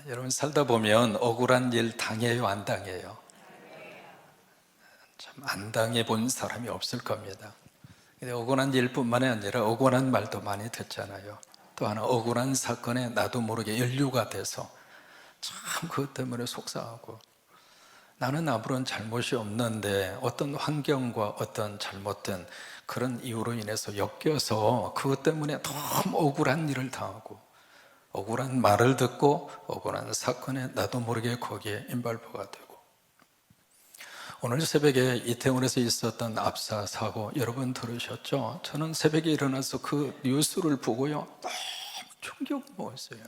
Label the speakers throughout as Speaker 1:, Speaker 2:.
Speaker 1: 여러분 살다 보면 억울한 일 당해요, 안 당해요? 참 안 당해 본 사람이 없을 겁니다. 근데 억울한 일뿐만이 아니라 억울한 말도 많이 듣잖아요. 또 하나 억울한 사건에 나도 모르게 연루가 돼서 참 그것 때문에 속상하고, 나는 아무런 잘못이 없는데 어떤 환경과 어떤 잘못된 그런 이유로 인해서 엮여서 그것 때문에 너무 억울한 일을 당하고, 억울한 말을 듣고 억울한 사건에 나도 모르게 거기에 인발부가 되고, 오늘 새벽에 이태원에서 있었던 압사 사고 여러분 들으셨죠? 저는 새벽에 일어나서 그 뉴스를 보고요 너무 충격을 먹었어요.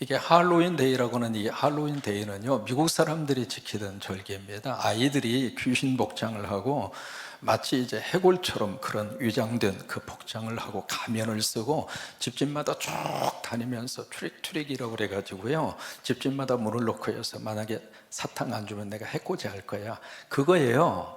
Speaker 1: 이게 할로윈 데이라고는, 이 할로윈 데이는요 미국 사람들이 지키던 절기입니다. 아이들이 귀신 복장을 하고 마치 이제 해골처럼 그런 위장된 그 복장을 하고 가면을 쓰고 집집마다 쭉 다니면서 트릭트릭이라고 그래가지고요 집집마다 문을 놓고 해서 만약에 사탕 안 주면 내가 해코지 할 거야, 그거예요.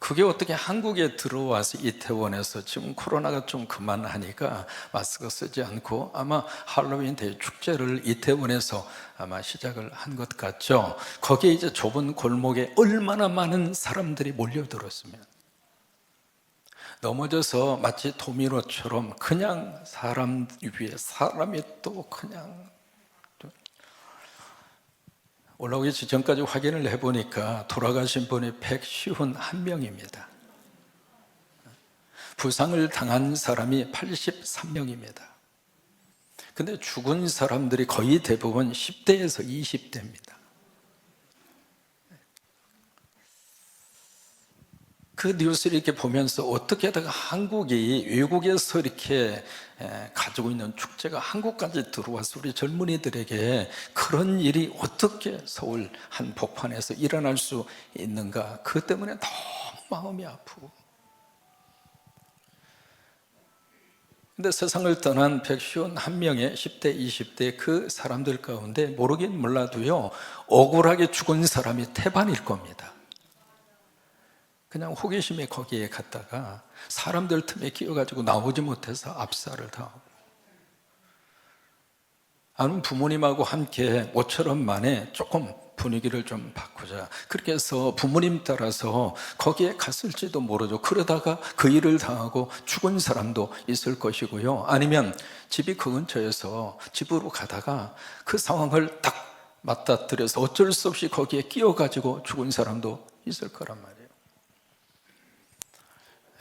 Speaker 1: 그게 어떻게 한국에 들어와서 이태원에서, 지금 코로나가 좀 그만하니까 마스크 쓰지 않고 아마 할로윈 대축제를 이태원에서 아마 시작을 한 것 같죠. 거기에 이제 좁은 골목에 얼마나 많은 사람들이 몰려들었으면, 넘어져서 마치 도미노처럼 그냥 사람 위에 사람이 또 그냥 올라오기 직전까지 확인을 해보니까 돌아가신 분이 151명입니다. 부상을 당한 사람이 83명입니다. 근데 죽은 사람들이 거의 대부분 10대에서 20대입니다. 그 뉴스를 이렇게 보면서 어떻게 다가 한국이 외국에서 이렇게 가지고 있는 축제가 한국까지 들어와서 우리 젊은이들에게 그런 일이 어떻게 서울 한복판에서 일어날 수 있는가, 그것 때문에 너무 마음이 아프고. 근데 세상을 떠난 151명의 10대, 20대 그 사람들 가운데 모르긴 몰라도요 억울하게 죽은 사람이 태반일 겁니다. 그냥 호기심에 거기에 갔다가 사람들 틈에 끼어가지고 나오지 못해서 압사를 당하고, 아는 부모님하고 함께 모처럼 만에 조금 분위기를 좀 바꾸자, 그렇게 해서 부모님 따라서 거기에 갔을지도 모르죠. 그러다가 그 일을 당하고 죽은 사람도 있을 것이고요, 아니면 집이 그 근처에서 집으로 가다가 그 상황을 딱 맞닥뜨려서 어쩔 수 없이 거기에 끼어가지고 죽은 사람도 있을 거란 말이에요.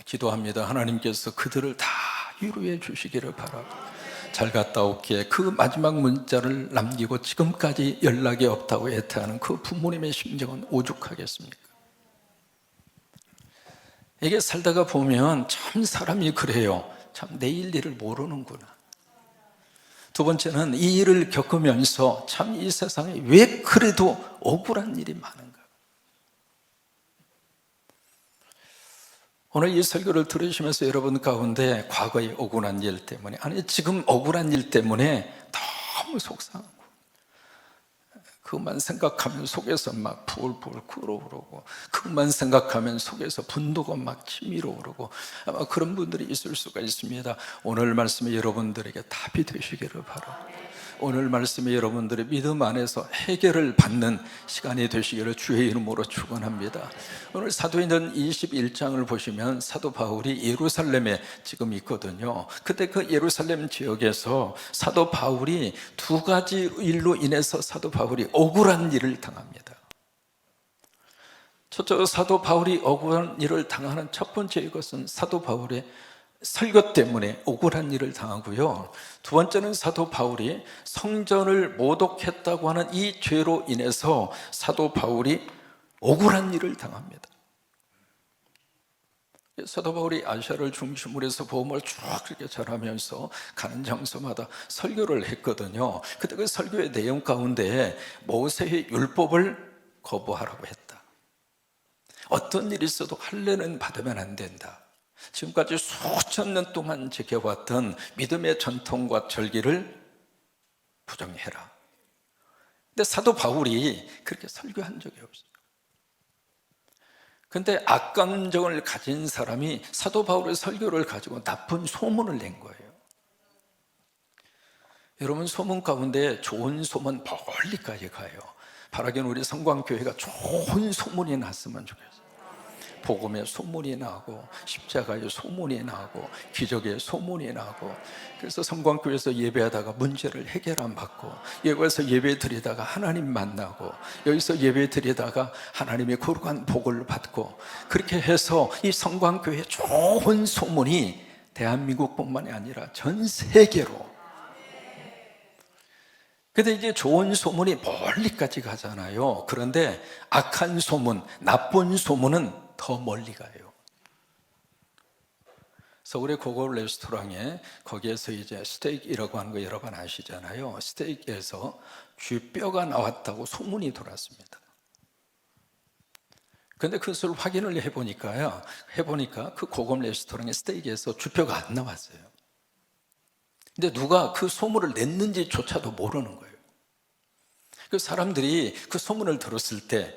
Speaker 1: 기도합니다. 하나님께서 그들을 다 위로해 주시기를 바라고, 잘 갔다 올게, 그 마지막 문자를 남기고 지금까지 연락이 없다고 애타하는 그 부모님의 심정은 오죽하겠습니까? 이게 살다가 보면 참 사람이 그래요. 참 내일 일을 모르는구나. 두 번째는 이 일을 겪으면서 참 이 세상에 왜 그래도 억울한 일이 많은가. 오늘 이 설교를 들으시면서 여러분 가운데 과거의 억울한 일 때문에, 아니 지금 억울한 일 때문에 너무 속상하고, 그것만 생각하면 속에서 막 부글부글 끓어오르고, 그것만 생각하면 속에서 분노가 막 치밀어 오르고, 아마 그런 분들이 있을 수가 있습니다. 오늘 말씀이 여러분들에게 답이 되시기를 바랍니다. 오늘 말씀이 여러분들의 믿음 안에서 해결을 받는 시간이 되시기를 주의 이름으로 축원합니다. 오늘 사도행전 21장을 보시면 사도 바울이 예루살렘에 지금 있거든요. 그때 그 예루살렘 지역에서 사도 바울이 두 가지 일로 인해서 사도 바울이 억울한 일을 당합니다. 첫째로 사도 바울이 억울한 일을 당하는 첫 번째 이것은 사도 바울의 설교 때문에 억울한 일을 당하고요, 두 번째는 사도 바울이 성전을 모독했다고 하는 이 죄로 인해서 사도 바울이 억울한 일을 당합니다. 사도 바울이 아시아를 중심으로 해서 복음을 쭉 그렇게 전하면서 가는 장소마다 설교를 했거든요. 그때 그 설교의 내용 가운데 모세의 율법을 거부하라고 했다. 어떤 일이 있어도 할례는 받으면 안 된다. 지금까지 수천 년 동안 지켜왔던 믿음의 전통과 절기를 부정해라. 근데 사도 바울이 그렇게 설교한 적이 없어요. 근데 악감정을 가진 사람이 사도 바울의 설교를 가지고 나쁜 소문을 낸 거예요. 여러분, 소문 가운데 좋은 소문 멀리까지 가요. 바라기는 우리 성광교회가 좋은 소문이 났으면 좋겠어요. 복음의 소문이 나고, 십자가의 소문이 나고, 기적의 소문이 나고. 그래서 성광교회에서 예배하다가 문제를 해결 안 받고, 여기서 예배 드리다가 하나님 만나고, 여기서 예배 드리다가 하나님의 거룩한 복을 받고, 그렇게 해서 이 성광교회의 좋은 소문이 대한민국뿐만이 아니라 전 세계로. 근데 이제 좋은 소문이 멀리까지 가잖아요. 그런데 악한 소문, 나쁜 소문은 더 멀리 가요. 서울의 고급 레스토랑에 거기에서 이제 스테이크라고 하는 거 여러분 아시잖아요. 스테이크에서 쥐뼈가 나왔다고 소문이 돌았습니다. 근데 그것을 확인을 해보니까 그 고급 레스토랑의 스테이크에서 쥐뼈가 안 나왔어요. 근데 누가 그 소문을 냈는지조차도 모르는 거예요. 그 사람들이 그 소문을 들었을 때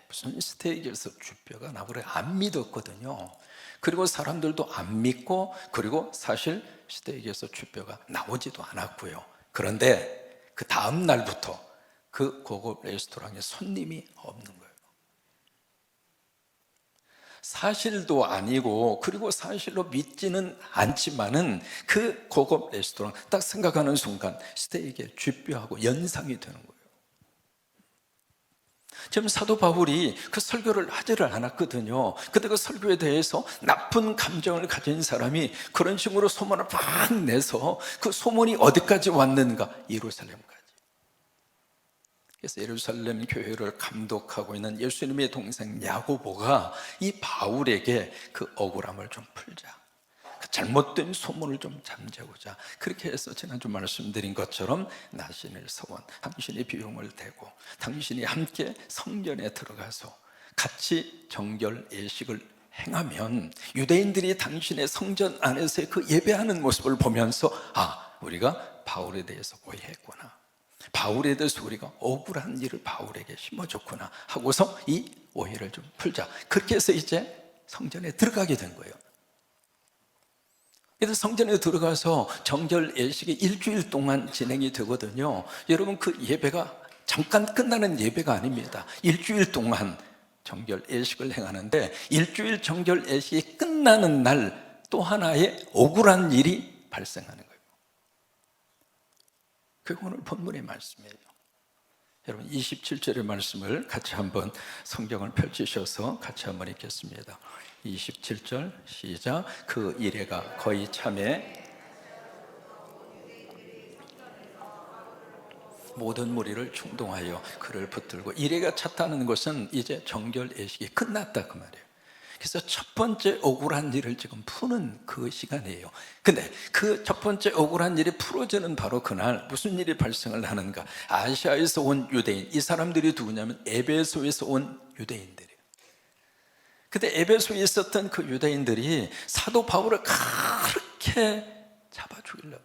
Speaker 1: 무슨 스테이크에서 쥐뼈가 나오래 안 믿었거든요. 그리고 사람들도 안 믿고, 그리고 사실 스테이크에서 쥐뼈가 나오지도 않았고요. 그런데 그 다음 날부터 그 고급 레스토랑에 손님이 없는 거예요. 사실도 아니고, 그리고 사실로 믿지는 않지만은 그 고급 레스토랑 딱 생각하는 순간 스테이크에 쥐뼈하고 연상이 되는 거예요. 지금 사도 바울이 그 설교를 하지를 않았거든요. 근데 그 설교에 대해서 나쁜 감정을 가진 사람이 그런 식으로 소문을 막 내서 그 소문이 어디까지 왔는가? 예루살렘까지. 그래서 예루살렘 교회를 감독하고 있는 예수님의 동생 야고보가 이 바울에게 그 억울함을 좀 풀자, 그 잘못된 소문을 좀 잠재우자, 그렇게 해서 지난주 말씀드린 것처럼 나신을 서원, 당신의 비용을 대고 당신이 함께 성전에 들어가서 같이 정결 예식을 행하면 유대인들이 당신의 성전 안에서의 그 예배하는 모습을 보면서 우리가 바울에 대해서 오해했구나, 바울에 대해서 우리가 억울한 일을 바울에게 심어줬구나 하고서 이 오해를 좀 풀자. 그렇게 해서 이제 성전에 들어가게 된 거예요. 그래서 성전에 들어가서 정결 예식이 일주일 동안 진행이 되거든요. 여러분, 그 예배가 잠깐 끝나는 예배가 아닙니다. 일주일 동안 정결 예식을 행하는데, 일주일 정결 예식이 끝나는 날 또 하나의 억울한 일이 발생하는 거예요. 그게 오늘 본문의 말씀이에요. 여러분, 27절의 말씀을 같이 한번 성경을 펼치셔서 같이 한번 읽겠습니다. 27절 시작. 그 이레가 거의 참에 모든 무리를 충동하여 그를 붙들고, 이레가 찼다는 것은 이제 정결 예식이 끝났다 그 말이에요. 그래서 첫 번째 억울한 일을 지금 푸는 그 시간이에요. 근데 그 첫 번째 억울한 일이 풀어지는 바로 그날 무슨 일이 발생을 하는가? 아시아에서 온 유대인, 이 사람들이 누구냐면 에베소에서 온 유대인들이에요. 근데 에베소에 있었던 그 유대인들이 사도 바울을 그렇게 잡아 죽이려고,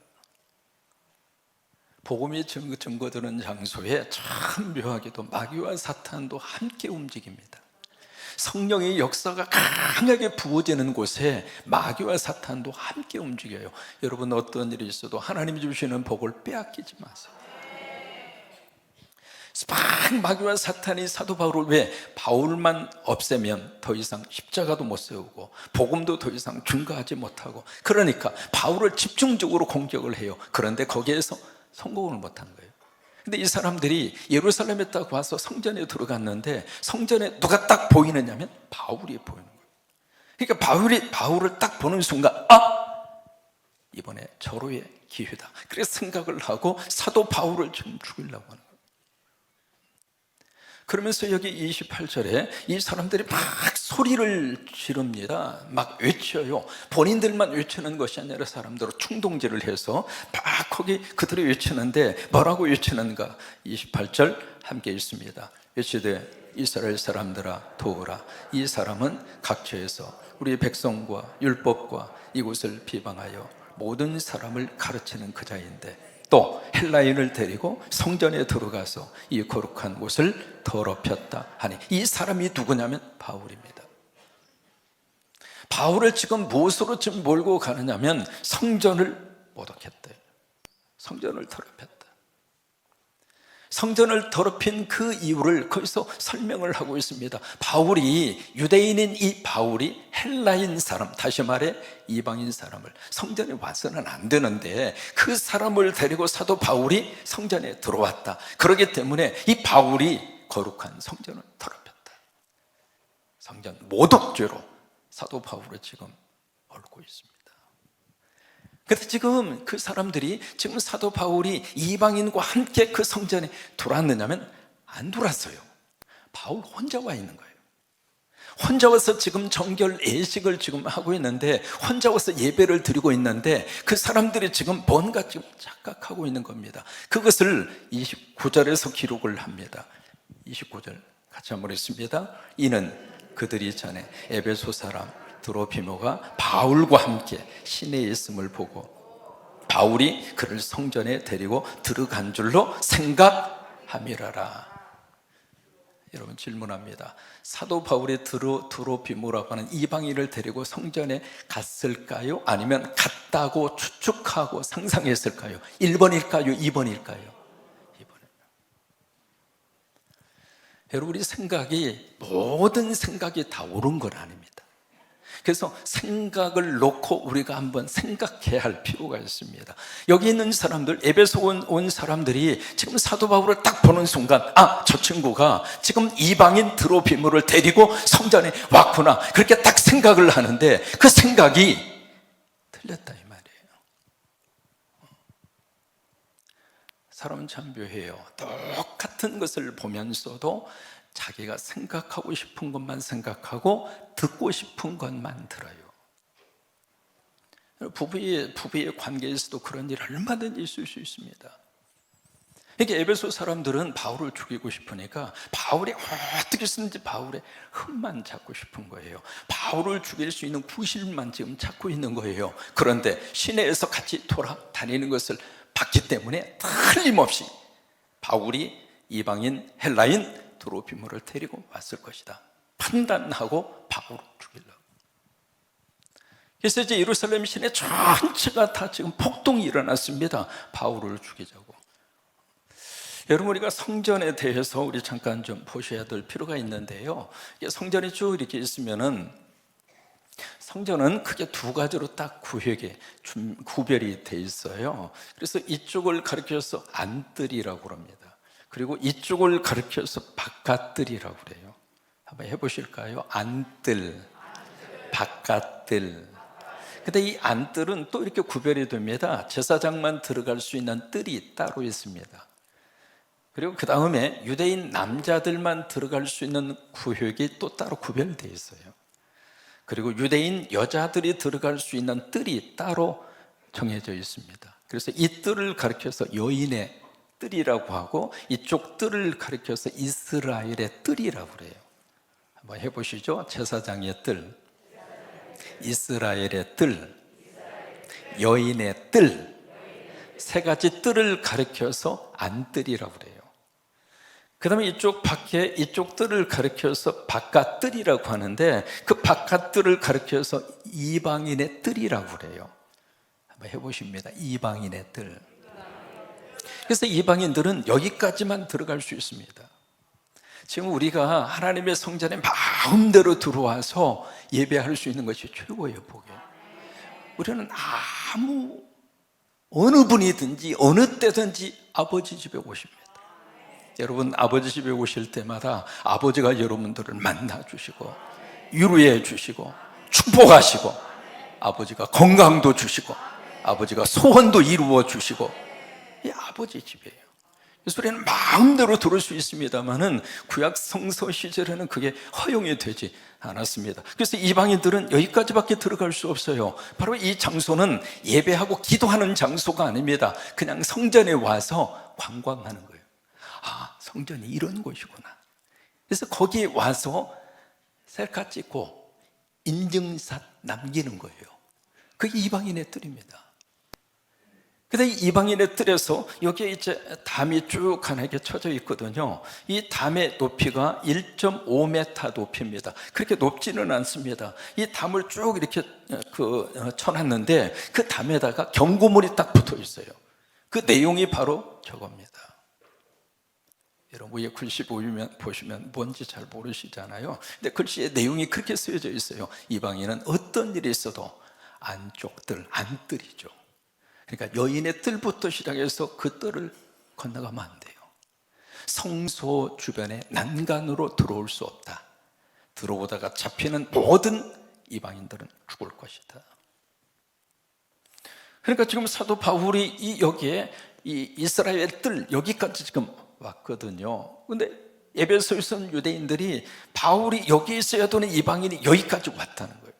Speaker 1: 복음이 증거되는 장소에 참 묘하게도 마귀와 사탄도 함께 움직입니다. 성령의 역사가 강하게 부어지는 곳에 마귀와 사탄도 함께 움직여요. 여러분, 어떤 일이 있어도 하나님이 주시는 복을 빼앗기지 마세요. 막 마귀와 사탄이 사도 바울을, 왜? 바울만 없애면 더 이상 십자가도 못 세우고 복음도 더 이상 증거하지 못하고, 그러니까 바울을 집중적으로 공격을 해요. 그런데 거기에서 성공을 못한 거예요. 근데 이 사람들이 예루살렘에 딱 와서 성전에 들어갔는데, 성전에 누가 딱 보이느냐면 바울이 보이는 거예요. 그러니까 바울을 딱 보는 순간 이번에 절호의 기회다, 그래서 생각을 하고 사도 바울을 좀 죽이려고 하는 거예요. 그러면서 여기 28절에 이 사람들이 막 소리를 지릅니다. 막 외쳐요. 본인들만 외치는 것이 아니라 사람들로 충동질을 해서 막 거기 그들이 외치는데, 뭐라고 외치는가? 28절 함께 읽습니다. 외치되 이스라엘 사람들아 도우라. 이 사람은 각처에서 우리 백성과 율법과 이곳을 비방하여 모든 사람을 가르치는 그자인데, 또 헬라인을 데리고 성전에 들어가서 이 거룩한 곳을 더럽혔다 하니, 이 사람이 누구냐면 바울입니다. 바울을 지금 무엇으로 지금 몰고 가느냐면 성전을 모독했대요. 성전을 더럽혔다. 성전을 더럽힌 그 이유를 거기서 설명을 하고 있습니다. 바울이, 유대인인 이 바울이 헬라인 사람, 다시 말해 이방인 사람을, 성전에 와서는 안 되는데 그 사람을 데리고 사도 바울이 성전에 들어왔다. 그렇기 때문에 이 바울이 거룩한 성전을 더럽혔다. 성전 모독죄로 사도 바울을 지금 얽고 있습니다. 그런데 지금 그 사람들이, 지금 사도 바울이 이방인과 함께 그 성전에 들어왔느냐면 안 들어왔어요. 바울 혼자 와 있는 거예요. 혼자 와서 지금 정결 예식을 지금 하고 있는데, 혼자 와서 예배를 드리고 있는데 그 사람들이 지금 뭔가 지금 착각하고 있는 겁니다. 그것을 29절에서 기록을 합니다. 29절 같이 한번 읽습니다. 이는 그들이 전에 에베소 사람 드로피모가 바울과 함께 시내에 있음을 보고 바울이 그를 성전에 데리고 들어간 줄로 생각함이라라. 여러분, 질문합니다. 사도 바울이 드로피모라고 하는 이방인을 데리고 성전에 갔을까요? 아니면 갔다고 추측하고 상상했을까요? 1번일까요? 2번일까요? 2번입니다. 여러분, 우리 생각이, 모든 생각이 다 옳은 건 아닙니다. 그래서 생각을 놓고 우리가 한번 생각해야 할 필요가 있습니다. 여기 있는 사람들, 에베소 온 사람들이 지금 사도 바울을 딱 보는 순간, 아, 저 친구가 지금 이방인 드로피모를 데리고 성전에 왔구나, 그렇게 딱 생각을 하는데 그 생각이 틀렸다 이 말이에요. 사람은 참 묘해요. 똑같은 것을 보면서도 자기가 생각하고 싶은 것만 생각하고 듣고 싶은 것만 들어요. 부부의 관계에서도 그런 일 얼마든지 있을 수 있습니다. 이게 에베소 사람들은 바울을 죽이고 싶으니까 바울이 어떻게 쓰는지 바울의 흠만 찾고 싶은 거예요. 바울을 죽일 수 있는 구실만 지금 찾고 있는 거예요. 그런데 시내에서 같이 돌아다니는 것을 봤기 때문에 틀림없이 바울이 이방인 헬라인 드로피모를 데리고 왔을 것이다 판단하고 바울을 죽이려고. 그래서 이제 예루살렘 시내 전체가 다 지금 폭동이 일어났습니다. 바울을 죽이자고. 여러분, 우리가 성전에 대해서 우리 잠깐 좀 보셔야 될 필요가 있는데요. 성전이 쭉 이렇게 있으면은, 성전은 크게 두 가지로 딱 구별이 돼 있어요. 그래서 이쪽을 가리켜서 안뜰이라고 합니다. 그리고 이쪽을 가리켜서 바깥뜰이라고 그래요. 한번 해보실까요? 안뜰, 바깥뜰. 근데 이 안뜰은 또 이렇게 구별이 됩니다. 제사장만 들어갈 수 있는 뜰이 따로 있습니다. 그리고 그 다음에 유대인 남자들만 들어갈 수 있는 구역이 또 따로 구별되어 있어요. 그리고 유대인 여자들이 들어갈 수 있는 뜰이 따로 정해져 있습니다. 그래서 이 뜰을 가리켜서 여인의 뜰이라고 하고, 이쪽 뜰을 가리켜서 이스라엘의 뜰이라고 그래요. 한번 해보시죠. 제사장의 뜰, 이스라엘의 뜰, 여인의 뜰, 세 가지 뜰을 가리켜서 안뜰이라고 그래요. 그 다음에 이쪽 밖에, 이쪽 뜰을 가리켜서 바깥뜰이라고 하는데, 그 바깥뜰을 가리켜서 이방인의 뜰이라고 그래요. 한번 해보십니다. 이방인의 뜰. 그래서 이방인들은 여기까지만 들어갈 수 있습니다. 지금 우리가 하나님의 성전에 마음대로 들어와서 예배할 수 있는 것이 최고예요, 복이. 우리는 어느 분이든지 어느 때든지 아버지 집에 오십니다. 여러분, 아버지 집에 오실 때마다 아버지가 여러분들을 만나 주시고 위로해 주시고 축복하시고, 아버지가 건강도 주시고 아버지가 소원도 이루어 주시고, 이 아버지 집이에요. 그래서 우리는 마음대로 들을 수 있습니다만은 구약 성서 시절에는 그게 허용이 되지 않았습니다. 그래서 이방인들은 여기까지밖에 들어갈 수 없어요. 바로 이 장소는 예배하고 기도하는 장소가 아닙니다. 그냥 성전에 와서 관광하는 거예요. 아, 성전이 이런 곳이구나. 그래서 거기에 와서 셀카 찍고 인증샷 남기는 거예요. 그게 이방인의 뜰입니다. 근데 이방인의 뜰에서 여기에 이제 담이 쭉 가늘게 쳐져 있거든요. 이 담의 높이가 1.5m 높이입니다. 그렇게 높지는 않습니다. 이 담을 쭉 이렇게 쳐놨는데 그 담에다가 경고물이 딱 붙어 있어요. 그 내용이 바로 저겁니다. 여러분, 위에 글씨 보시면 뭔지 잘 모르시잖아요. 근데 글씨의 내용이 그렇게 쓰여져 있어요. 이방인은 어떤 일이 있어도 안쪽 뜰, 안뜰이죠. 그러니까 여인의 뜰부터 시작해서 그 뜰을 건너가면 안 돼요. 성소 주변에 난간으로 들어올 수 없다. 들어오다가 잡히는 모든 이방인들은 죽을 것이다. 그러니까 지금 사도 바울이 여기에 이 이스라엘 뜰 여기까지 지금 왔거든요. 근데 에베소에 있는 유대인들이 바울이 여기 있어야 되는 이방인이 여기까지 왔다는 거예요.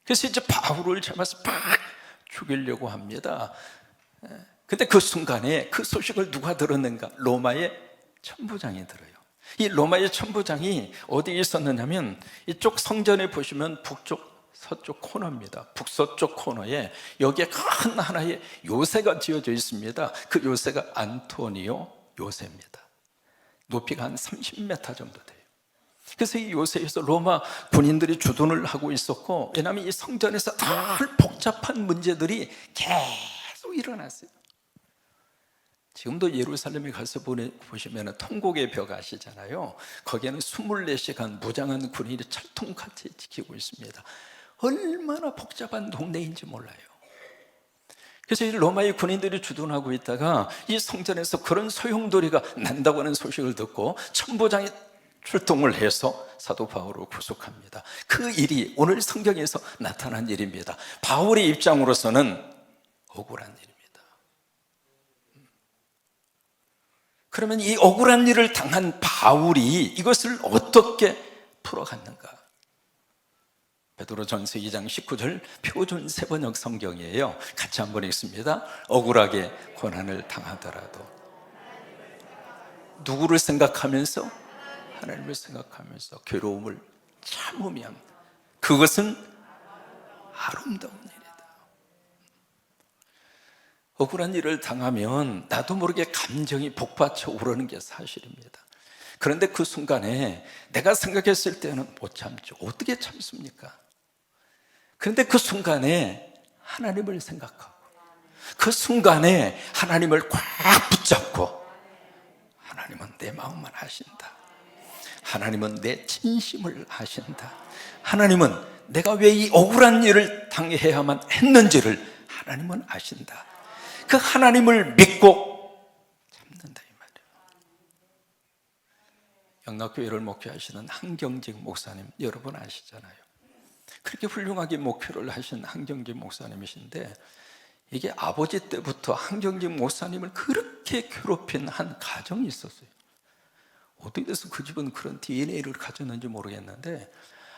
Speaker 1: 그래서 이제 바울을 잡아서 팍 죽이려고 합니다. 근데 그 순간에 그 소식을 누가 들었는가? 로마의 천부장이 들어요. 이 로마의 천부장이 어디에 있었느냐면 이쪽 성전에 보시면 북쪽 서쪽 코너입니다. 북서쪽 코너에 여기에 큰 하나의 요새가 지어져 있습니다. 그 요새가 안토니오 요새입니다. 높이가 한 30m 정도 돼요. 그래서 이 요새에서 로마 군인들이 주둔을 하고 있었고, 왜냐하면 이 성전에서 늘 복잡한 문제들이 계속 일어났어요. 지금도 예루살렘에 가서 보시면 통곡의 벽 아시잖아요. 거기에는 24시간 무장한 군인이 철통같이 지키고 있습니다. 얼마나 복잡한 동네인지 몰라요. 그래서 이 로마의 군인들이 주둔하고 있다가 이 성전에서 그런 소용돌이가 난다고 하는 소식을 듣고 천부장이 출동을 해서 사도 바울을 구속합니다. 그 일이 오늘 성경에서 나타난 일입니다. 바울의 입장으로서는 억울한 일입니다. 그러면 이 억울한 일을 당한 바울이 이것을 어떻게 풀어갔는가? 베드로전서 2장 19절 표준 세번역 성경이에요. 같이 한번 읽습니다. 억울하게 고난을 당하더라도 누구를 생각하면서? 하나님을 생각하면서 괴로움을 참으면 그것은 아름다운 일이다. 억울한 일을 당하면 나도 모르게 감정이 복받쳐 오르는 게 사실입니다. 그런데 그 순간에 내가 생각했을 때는 못 참죠. 어떻게 참습니까? 그런데 그 순간에 하나님을 생각하고 그 순간에 하나님을 꽉 붙잡고 하나님은 내 마음만 아신다. 하나님은 내 진심을 아신다. 하나님은 내가 왜 이 억울한 일을 당해야만 했는지를 하나님은 아신다. 그 하나님을 믿고 참는다 이 말이에요. 영락교회를 목회하시는 한경직 목사님 여러분 아시잖아요. 그렇게 훌륭하게 목회를 하신 한경직 목사님이신데 이게 아버지 때부터 한경직 목사님을 그렇게 괴롭힌 한 가정이 있었어요. 어떻게 돼서 그 집은 그런 DNA를 가졌는지 모르겠는데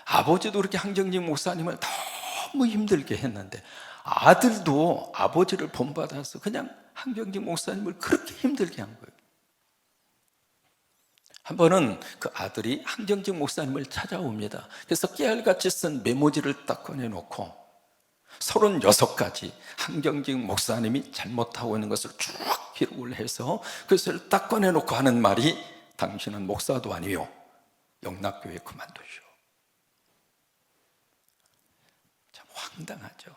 Speaker 1: 아버지도 그렇게 한경직 목사님을 너무 힘들게 했는데 아들도 아버지를 본받아서 그냥 한경직 목사님을 그렇게 힘들게 한 거예요. 한 번은 그 아들이 한경직 목사님을 찾아옵니다. 그래서 깨알같이 쓴 메모지를 딱 꺼내놓고 36가지 한경직 목사님이 잘못하고 있는 것을 쭉 기록을 해서 그것을 딱 꺼내놓고 하는 말이 당신은 목사도 아니요 영락교회 그만두시오. 참 황당하죠.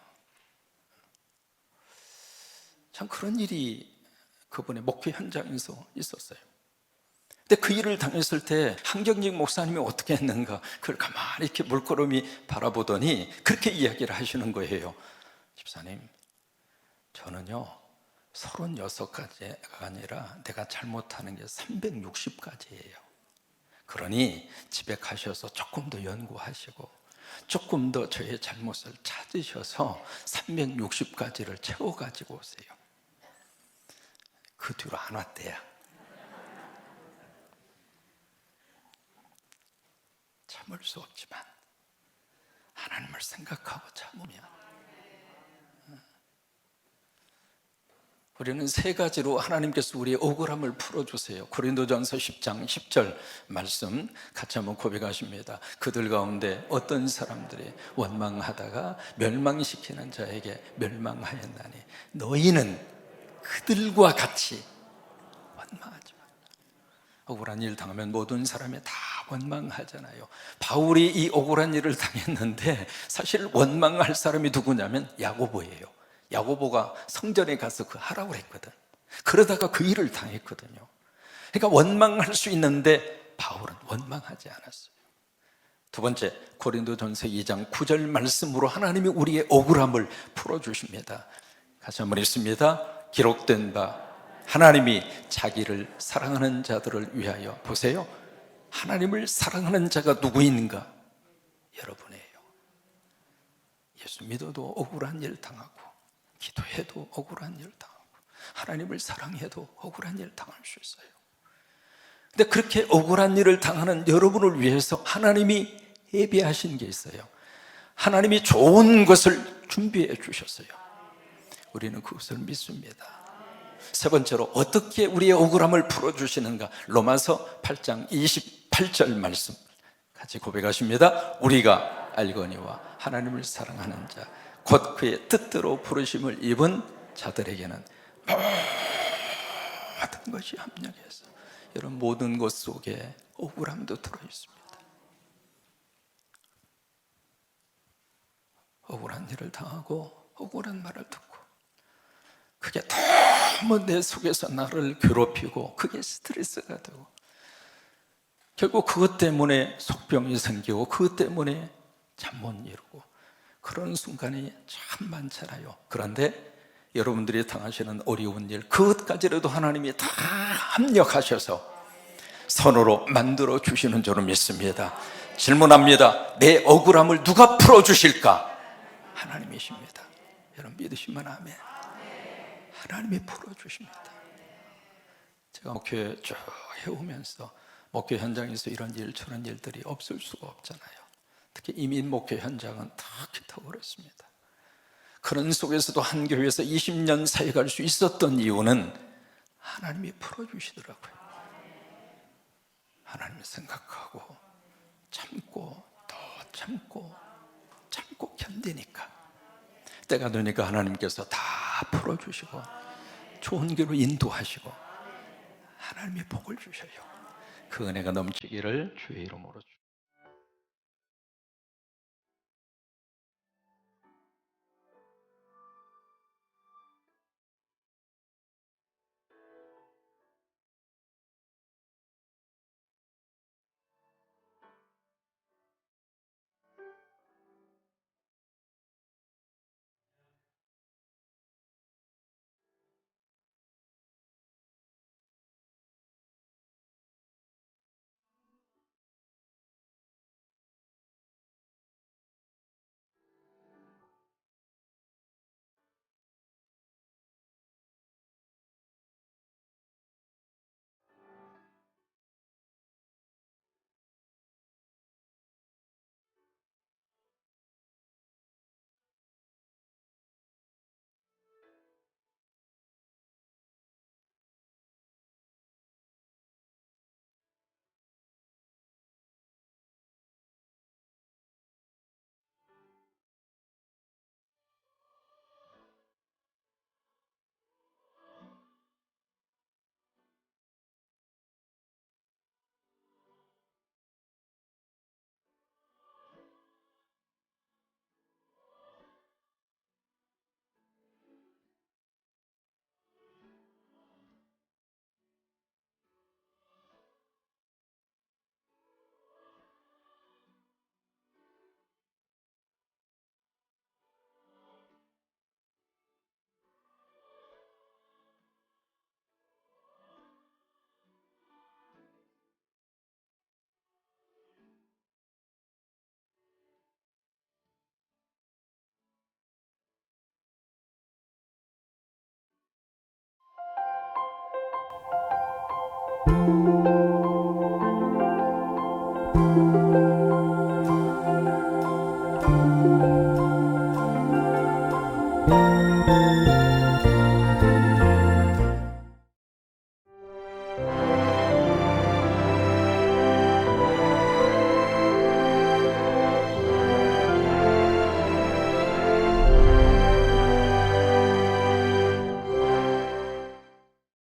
Speaker 1: 참 그런 일이 그분의 목회 현장에서 있었어요. 근데 그 일을 당했을 때 한경직 목사님이 어떻게 했는가 그걸 가만히 이렇게 물끄러미 바라보더니 그렇게 이야기를 하시는 거예요. 집사님, 저는요 36가지가 아니라 내가 잘못하는 게 360가지예요. 그러니 집에 가셔서 조금 더 연구하시고 조금 더 저의 잘못을 찾으셔서 360가지를 채워가지고 오세요. 그 뒤로 안 왔대요. 참을 수 없지만 하나님을 생각하고 참으면 우리는 세 가지로 하나님께서 우리의 억울함을 풀어주세요. 고린도전서 10장 10절 말씀 같이 한번 고백하십니다. 그들 가운데 어떤 사람들이 원망하다가 멸망시키는 자에게 멸망하였나니 너희는 그들과 같이 원망하지 마. 억울한 일 당하면 모든 사람이 다 원망하잖아요. 바울이 이 억울한 일을 당했는데 사실 원망할 사람이 누구냐면 야고보예요. 야고보가 성전에 가서 그 하라고 했거든. 그러다가 그 일을 당했거든요. 그러니까 원망할 수 있는데 바울은 원망하지 않았어요. 두 번째, 고린도전서 2장 9절 말씀으로 하나님이 우리의 억울함을 풀어주십니다. 같이 한번 읽습니다. 기록된 바 하나님이 자기를 사랑하는 자들을 위하여, 보세요, 하나님을 사랑하는 자가 누구인가? 여러분이에요. 예수 믿어도 억울한 일 당하고, 기도해도 억울한 일 당하고, 하나님을 사랑해도 억울한 일 당할 수 있어요. 근데 그렇게 억울한 일을 당하는 여러분을 위해서 하나님이 예비하신 게 있어요. 하나님이 좋은 것을 준비해 주셨어요. 우리는 그것을 믿습니다. 세 번째로 어떻게 우리의 억울함을 풀어주시는가? 로마서 8장 28절 말씀 같이 고백하십니다. 우리가 알거니와 하나님을 사랑하는 자 곧 그의 뜻대로 부르심을 입은 자들에게는 모든 것이 합력해서, 이런 모든 것 속에 억울함도 들어있습니다. 억울한 일을 당하고 억울한 말을 듣고 그게 너무 내 속에서 나를 괴롭히고 그게 스트레스가 되고 결국 그것 때문에 속병이 생기고 그것 때문에 잠 못 이루고 그런 순간이 참 많잖아요. 그런데 여러분들이 당하시는 어려운 일, 그것까지라도 하나님이 다 합력하셔서 선으로 만들어 주시는 줄로 믿습니다. 질문합니다. 내 억울함을 누가 풀어주실까? 하나님이십니다. 여러분 믿으시면 아멘. 하나님이 풀어주십니다. 제가 목회 쭉 해오면서 목회 현장에서 이런 일 저런 일들이 없을 수가 없잖아요. 특히 이민 목회 현장은 특히 더 그렇습니다. 그런 속에서도 한 교회에서 20년 사역할 수 있었던 이유는 하나님이 풀어주시더라고요. 하나님을 생각하고 참고 더 참고 견디니까 때가 되니까 하나님께서 다 풀어주시고 좋은 길로 인도하시고 하나님이 복을 주셔요. 그 은혜가 넘치기를 주의 이름으로 축원합니다.